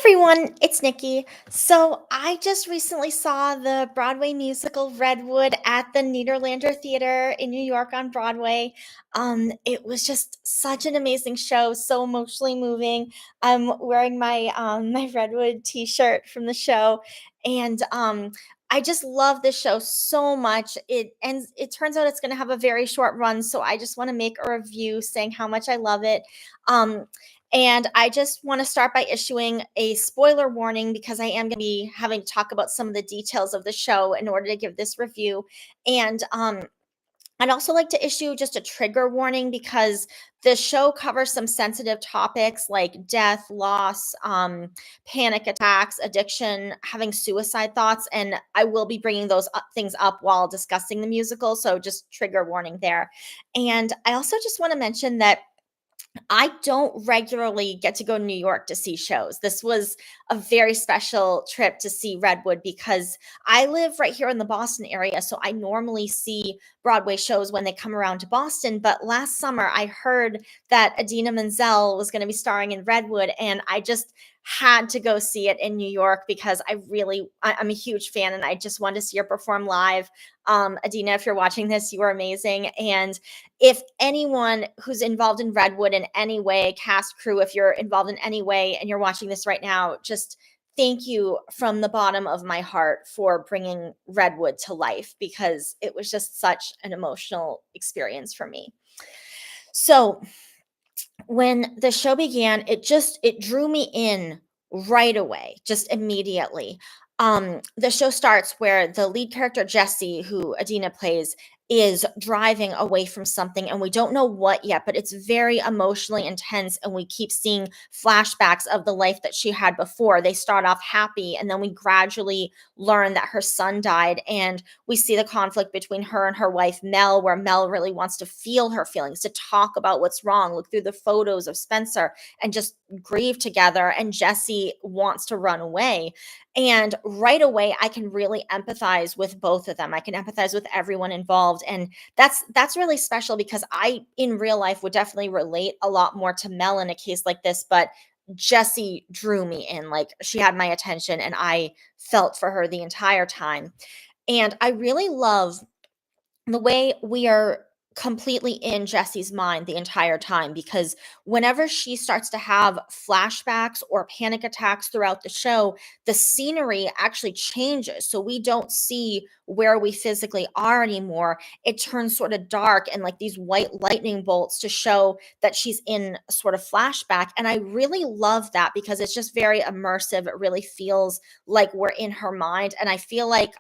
Everyone, it's Nikki. So I just recently saw the Broadway musical Redwood at the Niederlander Theater in New York on Broadway. It was just such an amazing show, so emotionally moving. I'm wearing my my Redwood T-shirt from the show, and I just love this show so much. It turns out it's going to have a very short run, so I just want to make a review saying how much I love it. Um, and I just want to start by issuing a spoiler warning because I am going to be having to talk about some of the details of the show in order to give this review. And I'd also like to issue just a trigger warning because the show covers some sensitive topics like death, loss, panic attacks, addiction, having suicide thoughts. And I will be bringing things up while discussing the musical. So just trigger warning there. And I also just want to mention that I don't regularly get to go to New York to see shows. This was a very special trip to see Redwood because I live right here in the Boston area. So I normally see Broadway shows when they come around to Boston. But last summer, I heard that Adina Menzel was going to be starring in Redwood, and I just had to go see it in New York because I'm a huge fan and I just wanted to see her perform live. Adina, if you're watching this, you are amazing. And if anyone who's involved in Redwood in any way, cast, crew, if you're involved in any way and you're watching this right now, just thank you from the bottom of my heart for bringing Redwood to life because it was just such an emotional experience for me. So, when the show began, it drew me in right away, just immediately. The show starts where the lead character Jesse, who Adina plays, is driving away from something, and we don't know what yet, but it's very emotionally intense, and we keep seeing flashbacks of the life that she had before. They start off happy, and then we gradually learn that her son died, and we see the conflict between her and her wife Mel, where Mel really wants to feel her feelings, to talk about what's wrong, look through the photos of Spencer, and just grieve together. And Jesse wants to run away. And right away, I can really empathize with both of them. I can empathize with everyone involved, and that's really special because I, in real life, would definitely relate a lot more to Mel in a case like this, but Jessie drew me in. Like, she had my attention, and I felt for her the entire time. And I really love the way we are completely in Jessie's mind the entire time because whenever she starts to have flashbacks or panic attacks throughout the show, the scenery actually changes. So we don't see where we physically are anymore. It turns sort of dark and like these white lightning bolts to show that she's in a sort of flashback. And I really love that because it's just very immersive. It really feels like we're in her mind. And I feel like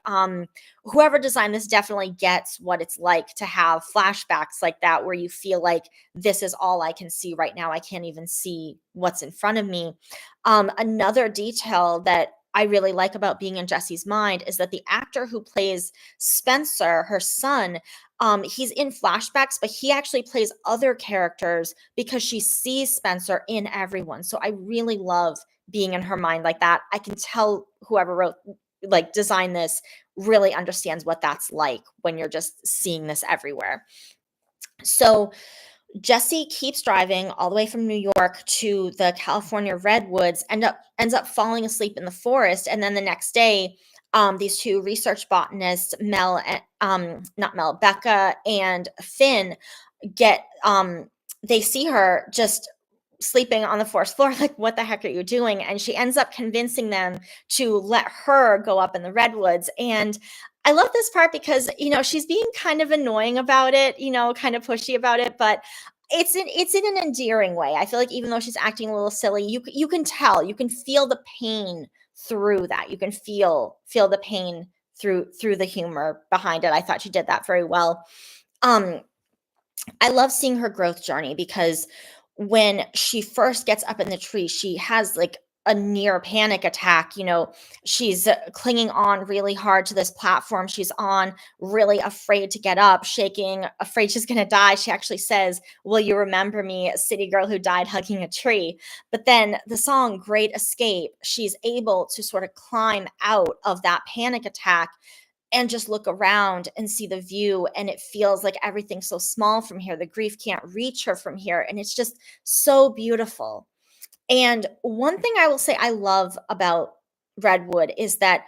whoever designed this definitely gets what it's like to have flashbacks like that, where you feel like this is all I can see right now. I can't even see what's in front of me. Another detail that I really like about being in Jessie's mind is that the actor who plays Spencer, her son, he's in flashbacks, but he actually plays other characters because she sees Spencer in everyone. So I really love being in her mind like that. I can tell whoever designed this really understands what that's like when you're just seeing this everywhere. So Jesse keeps driving all the way from New York to the California redwoods, ends up falling asleep in the forest, and then the next day, these two research botanists, not Mel, Becca and Finn, get they see her just sleeping on the forest floor. Like, what the heck are you doing? And she ends up convincing them to let her go up in the redwoods. And I love this part because, she's being kind of annoying about it, kind of pushy about it, but it's in an endearing way. I feel like even though she's acting a little silly, you can tell, you can feel the pain through that. You can feel the pain through the humor behind it. I thought she did that very well. Um, I love seeing her growth journey because when she first gets up in the tree, she has like a near panic attack. She's clinging on really hard to this platform she's on, really afraid to get up, shaking, afraid she's going to die. She actually says, "Will you remember me, a city girl who died hugging a tree?" But then the song Great Escape, she's able to sort of climb out of that panic attack and just look around and see the view, and it feels like everything's so small from here. The grief can't reach her from here, and it's just so beautiful. And one thing I will say I love about Redwood is that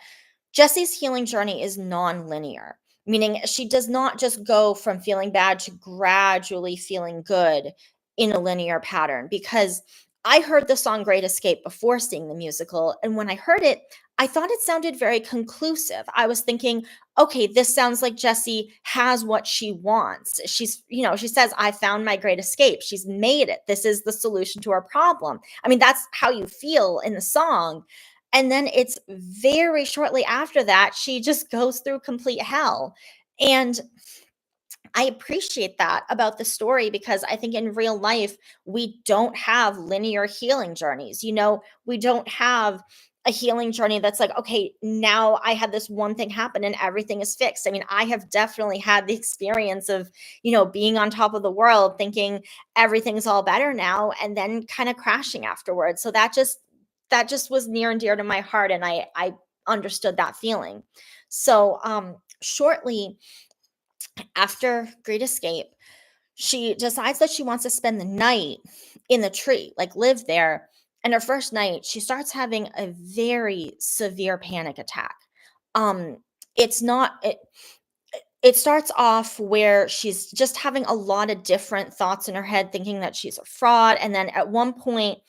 Jessie's healing journey is non-linear, meaning she does not just go from feeling bad to gradually feeling good in a linear pattern. Because I heard the song Great Escape before seeing the musical, and when I heard it, I thought it sounded very conclusive. I was thinking, okay, this sounds like Jessie has what she wants. She says, I found my great escape. She's made it. This is the solution to her problem. I mean, that's how you feel in the song. And then it's very shortly after that, she just goes through complete hell. And I appreciate that about the story because I think in real life, we don't have linear healing journeys. We don't have a healing journey that's like, okay, now I had this one thing happen and everything is fixed. I mean, I have definitely had the experience of, being on top of the world, thinking everything's all better now, and then kind of crashing afterwards. So that just was near and dear to my heart, and I understood that feeling. So shortly after Great Escape, she decides that she wants to spend the night in the tree, like live there. And her first night, she starts having a very severe panic attack. Um, it's not it starts off where she's just having a lot of different thoughts in her head, thinking that she's a fraud. And then at one point,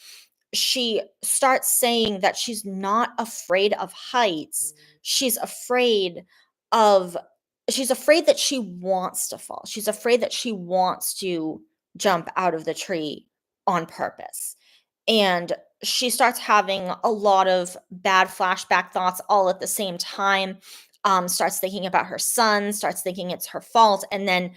she starts saying that she's not afraid of heights. She's afraid of she's afraid that she wants to fall. She's afraid that she wants to jump out of the tree on purpose. And she starts having a lot of bad flashback thoughts all at the same time. Starts thinking about her son, starts thinking it's her fault, and then,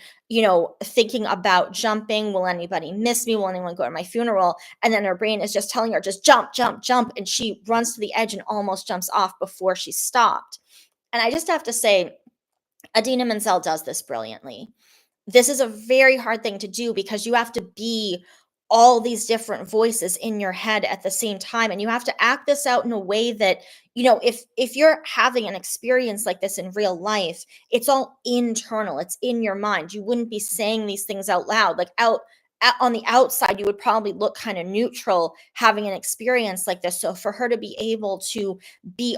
thinking about jumping. Will anybody miss me? Will anyone go to my funeral? And then her brain is just telling her, just jump, jump, jump. And she runs to the edge and almost jumps off before she stopped. And I just have to say, Adina Menzel does this brilliantly. This is a very hard thing to do because you have to be all these different voices in your head at the same time, and you have to act this out in a way that, if you're having an experience like this in real life, it's all internal, it's in your mind. You wouldn't be saying these things out loud. Like on the outside, you would probably look kind of neutral having an experience like this. So for her to be able to be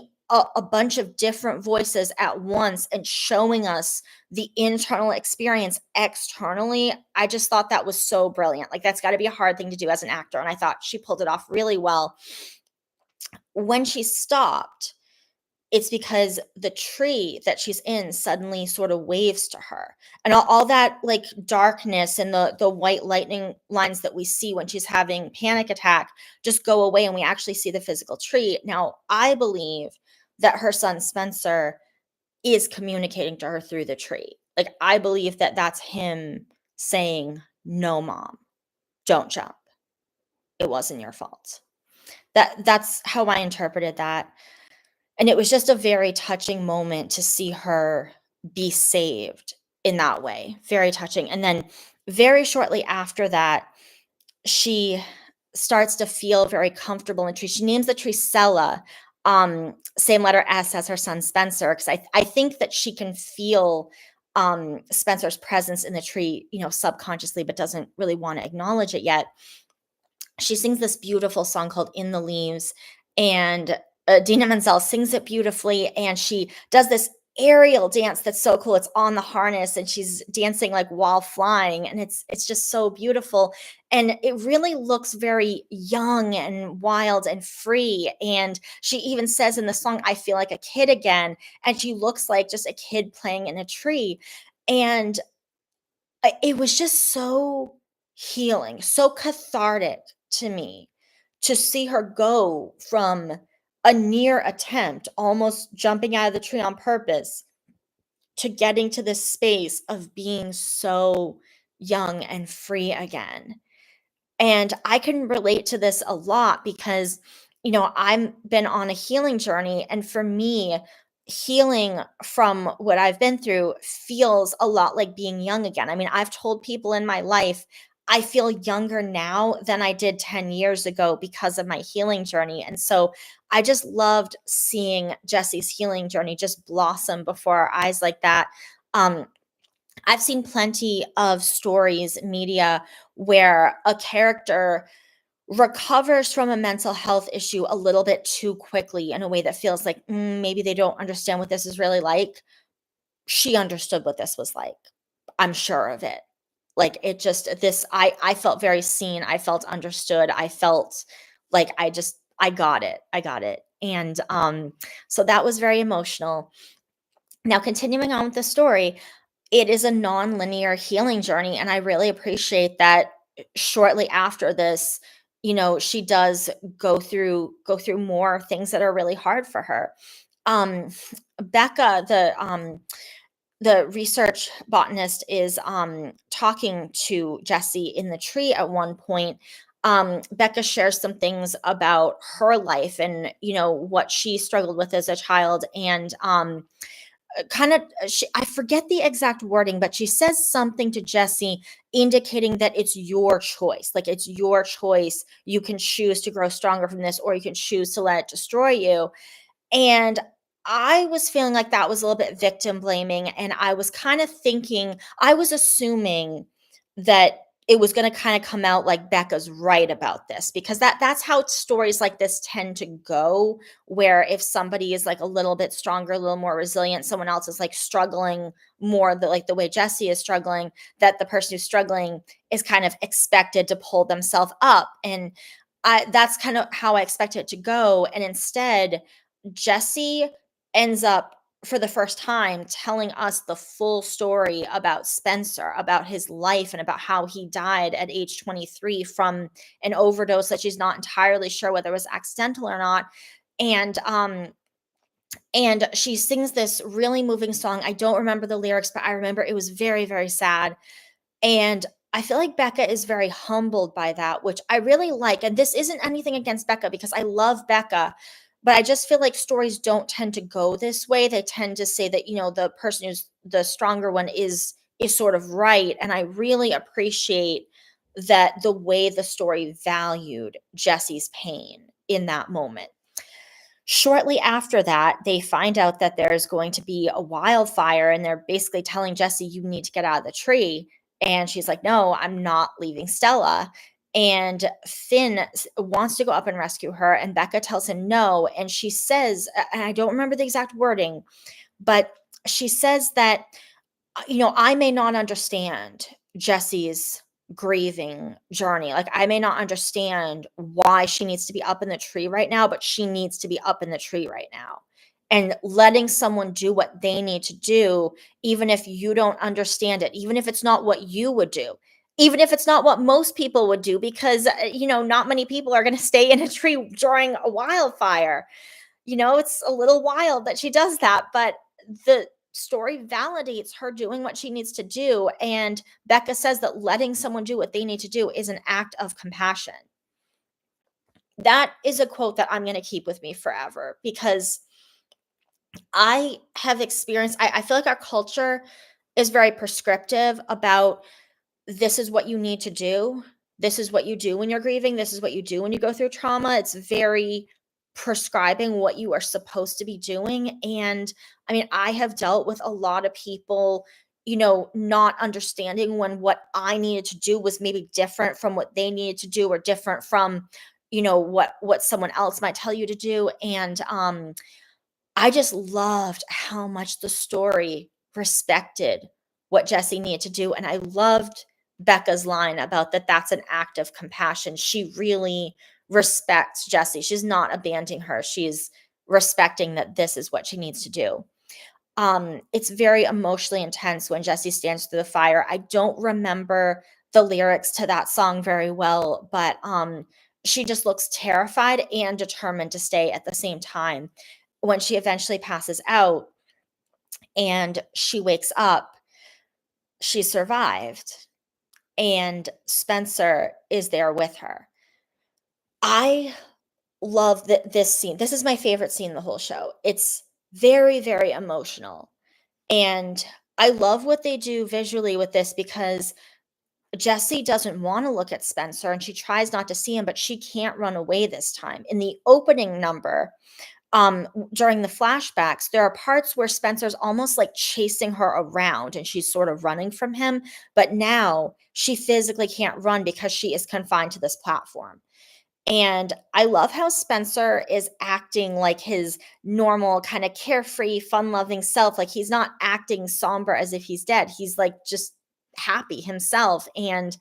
a bunch of different voices at once and showing us the internal experience externally, I just thought that was so brilliant. Like, that's got to be a hard thing to do as an actor. And I thought she pulled it off really well. When she stopped, it's because the tree that she's in suddenly sort of waves to her. And all that like darkness and the white lightning lines that we see when she's having panic attack just go away, and we actually see the physical tree. Now, I believe that her son Spencer is communicating to her through the tree. Like, I believe that that's him saying, "No, mom, don't jump. It wasn't your fault." That's how I interpreted that. And it was just a very touching moment to see her be saved in that way. Very touching. And then very shortly after that, she starts to feel very comfortable in the tree. She names the tree Sella, same letter S as her son Spencer, because I think that she can feel Spencer's presence in the tree, subconsciously, but doesn't really want to acknowledge it yet. She sings this beautiful song called In the Leaves, and Dina Menzel sings it beautifully, and she does this aerial dance that's so cool. It's on the harness, and she's dancing like while flying, and it's just so beautiful. And it really looks very young and wild and free. And she even says in the song, I feel like a kid again. And she looks like just a kid playing in a tree. And it was just so healing, so cathartic to me to see her go from a near attempt, almost jumping out of the tree on purpose, to getting to this space of being so young and free again. And I can relate to this a lot because, I'm been on a healing journey. And for me, healing from what I've been through feels a lot like being young again. I mean, I've told people in my life, I feel younger now than I did 10 years ago because of my healing journey. And so I just loved seeing Jessie's healing journey just blossom before our eyes like that. Um, I've seen plenty of stories, media, where a character recovers from a mental health issue a little bit too quickly in a way that feels like, maybe they don't understand what this is really like. She understood what this was like. I'm sure of it. Like, it just this I felt very seen, I felt understood, I felt like I got it, I got it. And, so that was very emotional. Now continuing on with the story, it is a non-linear healing journey, and I really appreciate that shortly after this, she does go through more things that are really hard for her. Um, Becca, the research botanist is talking to Jesse in the tree at one point. Becca shares some things about her life and what she struggled with as a child, and kind of I forget the exact wording, but she says something to Jesse indicating that it's your choice. Like, it's your choice. You can choose to grow stronger from this, or you can choose to let it destroy you. And I was feeling like that was a little bit victim blaming, and I was kind of thinking I was assuming that it was gonna kinda come out like Becca's right about this, because that's how stories like this tend to go, where if somebody is, like, a little bit stronger, a little more resilient, someone else is, like, struggling more the way Jesse is struggling, that the person who's struggling is kind of expected to pull themselves up, and that's kind of how I expected it to go, and instead Jesse ends up for the first time telling us the full story about Spencer, about his life, and about how he died at age 23 from an overdose that she's not entirely sure whether it was accidental or not. And and she sings this really moving song. I don't remember the lyrics, but I remember it was very, very sad. And I feel like Becca is very humbled by that, which I really like. And this isn't anything against Becca, because I love Becca, but I just feel like stories don't tend to go this way. They tend to say that, the person who's the stronger one is sort of right. And I really appreciate that the way the story valued Jesse's pain in that moment. Shortly after that, they find out that there's going to be a wildfire, and they're basically telling Jesse, "You need to get out of the tree." And she's like, "No, I'm not leaving Stella." And Finn wants to go up and rescue her, and Becca tells him no. And she says, and I don't remember the exact wording, but she says that I may not understand Jesse's grieving journey. Like, I may not understand why she needs to be up in the tree right now, but she needs to be up in the tree right now. And letting someone do what they need to do, even if you don't understand it, even if it's not what you would do, even if it's not what most people would do, because, not many people are going to stay in a tree during a wildfire. It's a little wild that she does that, but the story validates her doing what she needs to do. And Becca says that letting someone do what they need to do is an act of compassion. That is a quote that I'm going to keep with me forever, because I have experienced, I feel like our culture is very prescriptive about, this is what you need to do. This is what you do when you're grieving. This is what you do when you go through trauma. It's very prescribing what you are supposed to be doing. And I mean, I have dealt with a lot of people, not understanding when what I needed to do was maybe different from what they needed to do, or different from, what someone else might tell you to do. And I just loved how much the story respected what Jesse needed to do, and I loved Becca's line about that's an act of compassion. She really respects Jesse. She's not abandoning her. She's respecting that this is what she needs to do. It's very emotionally intense when Jesse stands through the fire. I don't remember the lyrics to that song very well, but she just looks terrified and determined to stay at the same time. When she eventually passes out and she wakes up, she survived, and Spencer is there with her. I love this scene. This is my favorite scene in the whole show. It's very, very emotional. And I love what they do visually with this, because Jessie doesn't want to look at Spencer, and she tries not to see him, but she can't run away this time. In the opening number, during the flashbacks, there are parts where Spencer's almost like chasing her around and she's sort of running from him. But now she physically can't run because she is confined to this platform. And I love how Spencer is acting like his normal, kind of carefree, fun loving self. Like he's not acting somber as if he's dead. He's like just happy himself. And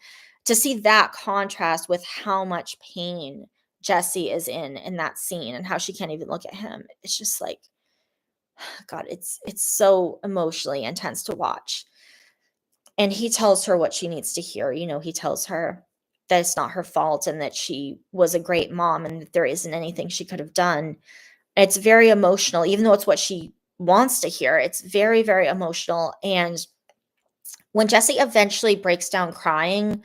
to see that contrast with how much pain Jesse is in that scene and how she can't even look at him, it's just like, God, it's so emotionally intense to watch. And he tells her what she needs to hear. He tells her that it's not her fault and that she was a great mom and that there isn't anything she could have done. It's very emotional, even though it's what she wants to hear. It's very, very emotional. And when Jessie eventually breaks down crying,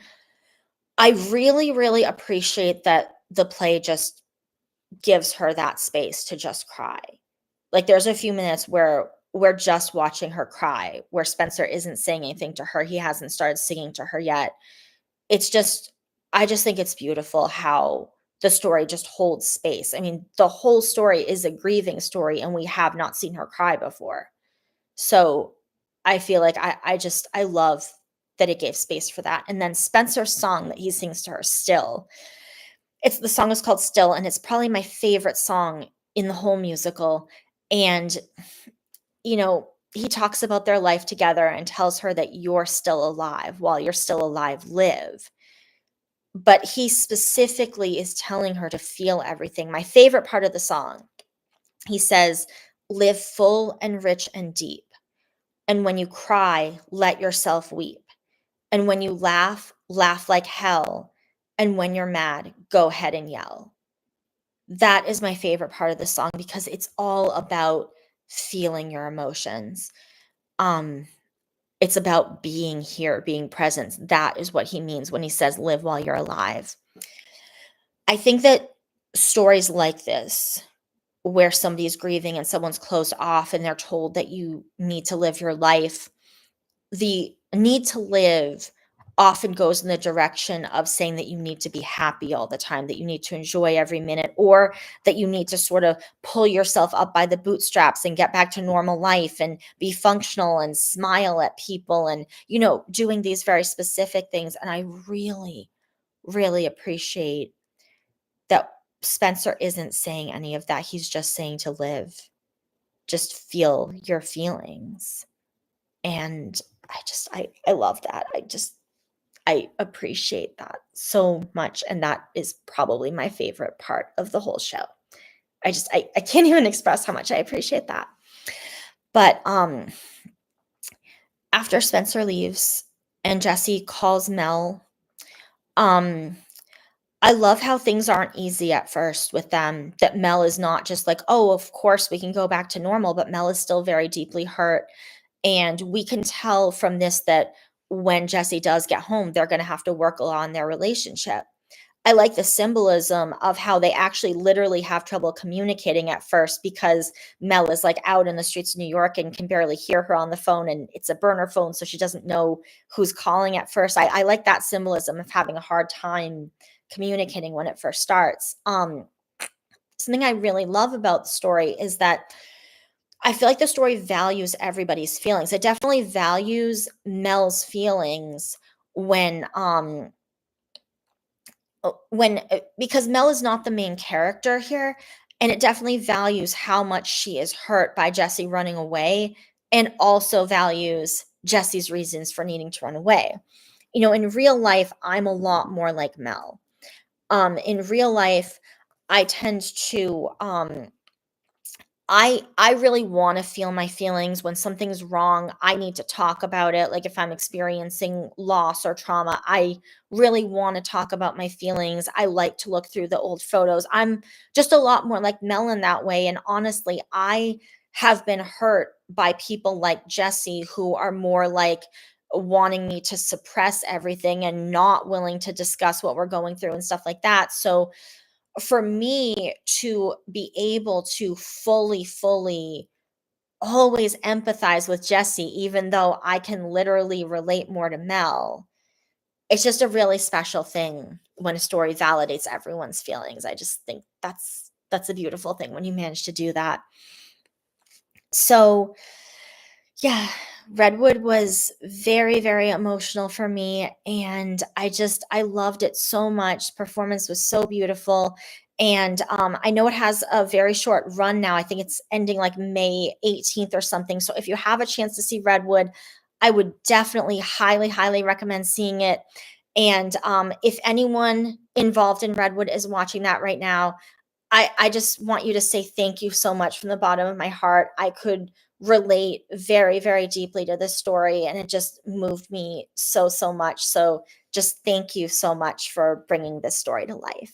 I really, really appreciate that the play just gives her that space to just cry. Like there's a few minutes where we're just watching her cry, where Spencer isn't saying anything to her. He hasn't started singing to her yet. It's just I just think it's beautiful how the story just holds space. I mean, the whole story is a grieving story, and we have not seen her cry before. So, I feel like I love that it gave space for that. And then Spencer's song that he sings to her, "Still." The song is called "Still," and it's probably my favorite song in the whole musical. And, he talks about their life together and tells her that you're still alive. While you're still alive, live. But he specifically is telling her to feel everything. My favorite part of the song, he says, "Live full and rich and deep. And when you cry, let yourself weep. And when you laugh, laugh like hell. And when you're mad, go ahead and yell." That is my favorite part of the song because it's all about feeling your emotions. Um, it's about being here, being present. That is what he means when he says live while you're alive. I think that stories like this, where somebody's grieving and someone's closed off and they're told that you need to live your life, the need to live often goes in the direction of saying that you need to be happy all the time, that you need to enjoy every minute, or that you need to sort of pull yourself up by the bootstraps and get back to normal life and be functional and smile at people and, doing these very specific things. And I really, really appreciate that Spencer isn't saying any of that. He's just saying to live, just feel your feelings. And I love that. I appreciate that so much. And that is probably my favorite part of the whole show. I can't even express how much I appreciate that. But after Spencer leaves and Jesse calls Mel, um, I love how things aren't easy at first with them, that Mel is not just like, "Oh, of course we can go back to normal," but Mel is still very deeply hurt, and we can tell from this that when Jesse does get home, they're gonna have to work on their relationship. I like the symbolism of how they actually literally have trouble communicating at first because Mel is, like, out in the streets of New York and can barely hear her on the phone, and it's a burner phone, so she doesn't know who's calling at first. I like that symbolism of having a hard time communicating when it first starts. Something I really love about the story is that I feel like the story values everybody's feelings. It definitely values Mel's feelings when, because Mel is not the main character here, and it definitely values how much she is hurt by Jesse running away, and also values Jesse's reasons for needing to run away. In real life, I'm a lot more like Mel. In real life, I tend to, I really wanna feel my feelings. When something's wrong, I need to talk about it. Like, if I'm experiencing loss or trauma, I really wanna talk about my feelings. I like to look through the old photos. I'm just a lot more like Mel in that way, and honestly, I have been hurt by people like Jesse who are more like wanting me to suppress everything and not willing to discuss what we're going through and stuff like that. So for me to be able to fully always empathize with Jesse, even though I can literally relate more to Mel, it's just a really special thing when a story validates everyone's feelings. I just think that's a beautiful thing when you manage to do that. So, yeah, Redwood was very, very emotional for me, and I loved it so much. Performance was so beautiful, and, I know it has a very short run now. I think it's ending, like, May 18th or something, so if you have a chance to see Redwood, I would definitely highly, highly recommend seeing it, and, if anyone involved in Redwood is watching that right now, I just want you to say thank you so much from the bottom of my heart. I could relate very, very deeply to this story, and it just moved me so, so much. So just thank you so much for bringing this story to life.